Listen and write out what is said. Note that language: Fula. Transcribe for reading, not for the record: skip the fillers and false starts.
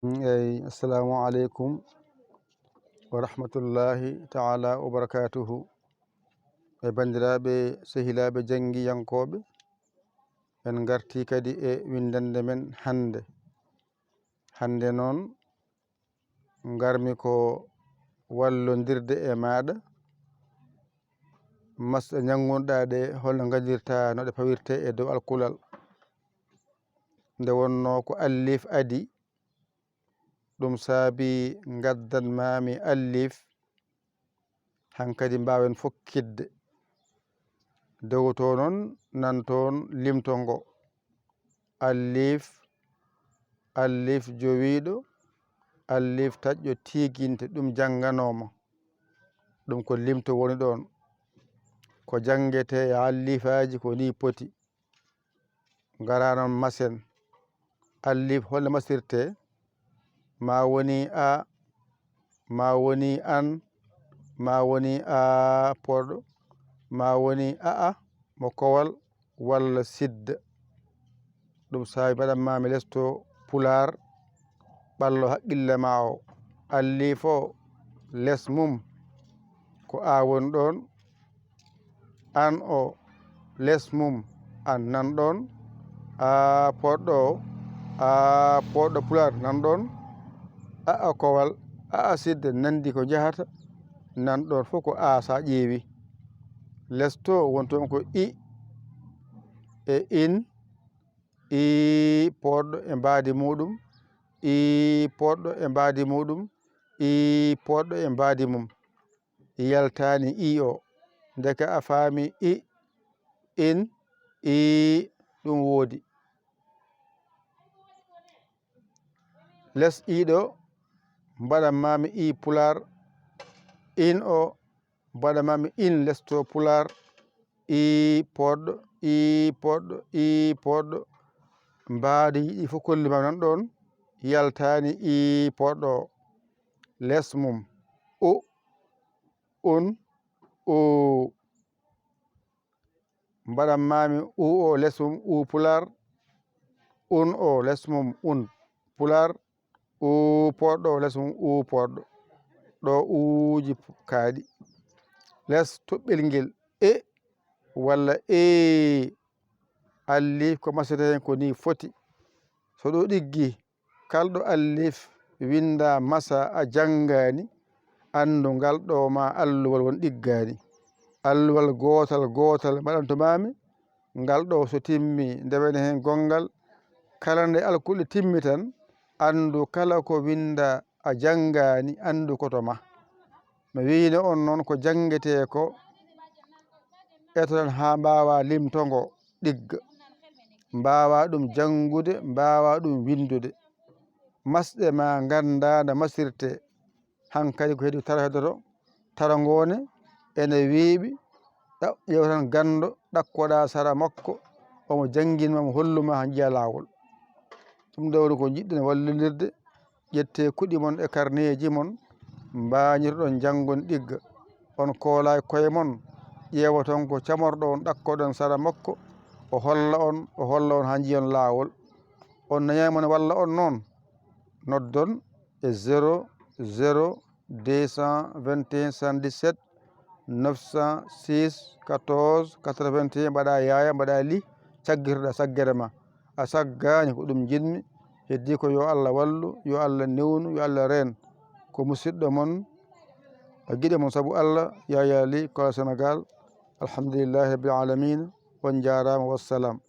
Assalamu alaikum wa rahmatullahi ta'ala wa barakatuhu. Bandiraɓe sehilaɓe jangiyankoɓe, en garti kadi e windande men hande noon garmi ko wallodirde e maɗa masɗe ñaggunɗa ɗe holno gadirta no ɗe pawirte e dow alkulal nde wonno ko allif adi ɗum saabi gaddanmami allif hankadi mbawen fokkidde dow to noon nan toon limtongo allif jowiɗo allif taƴƴo tiginte ɗum janganoma ɗum ko limto woni ɗon ko jangete e allifaji ko ni poti gara noon masen allif holno masirte ma woni a ma woni an ma woni a porɗo ma woni aa mo kowal walla sidda ɗum sawi mbaɗanmami lesto pular ɓallo haqqille ma o allif o les mum ko a woni ɗon an o les mum an nan ɗon a porɗo pular nan ɗon aa kowal aa sidde nandi ko jahata nan ɗon fof ko a sa ƴeewi lesto wonton ko i e in i poɗɗo e mbadi muɗum i poɗɗo e mbadi muɗum i poɗɗo e mbadi mum yaltani i o ndeka a faami i in i ɗum woodi les iɗo mbaɗanmami i pular in o mbaɗanmami in lesto pular i poɗɗo i poɗɗo mbaadi yiɗi fof kollima nan ɗon yaltani i poɗɗo les mum o on o mbaɗanmami o les mum u pular on o les mum un pular o poɗɗo les mum u poɗɗo ɗo uji kaaɗi les toɓɓel ngel e walla allif ko masirta hen ko ni foti so ɗo ɗiggi kalɗo allif winda masa a janngani andu ngal ɗo ma alluwal won ɗiggani alluwal gotal mbaɗantomami ngal ɗo so timmi ndewene hen gongal kala nde alkulɗe timmi tan andu kala ko winda a janngani andu koto ma mi wino on noon ko jangete ko eto tan ha mbawa limtongo ɗigga mbawa ɗum jangude mbawa ɗum windude masɗe ma ganda no masirte hankkadi ko heedi tara hedoto tara ngone ene weeɓi ƴeewa tan gando ɗakkoɗa sara makko omo janguinma mo holluma ha jiiya lawol ɗum ɗo woni ko jiɗɗen wallodirde ƴette kuɗi mon e carnet mon mbañirɗon janggon ɗigga on koola e koye mon ƴeewa ton ko camorɗo on ɗakkoɗon sara makko o holla on ha jiiyon lawol on nañamon walla on noon noddon e 00 221 77 906 14 81 mbaɗa yaya mbaɗa li caggitoɗa saggere ma a saggani ko ɗum jinmi heddi ko yo Allah wallu yo Allah newnu yo Allah reen ko musidɗo mon guiɗe mon saabu Allah Yaya li ko Sénégal alhamdulillahi rabbil alamin on jarama wassalam.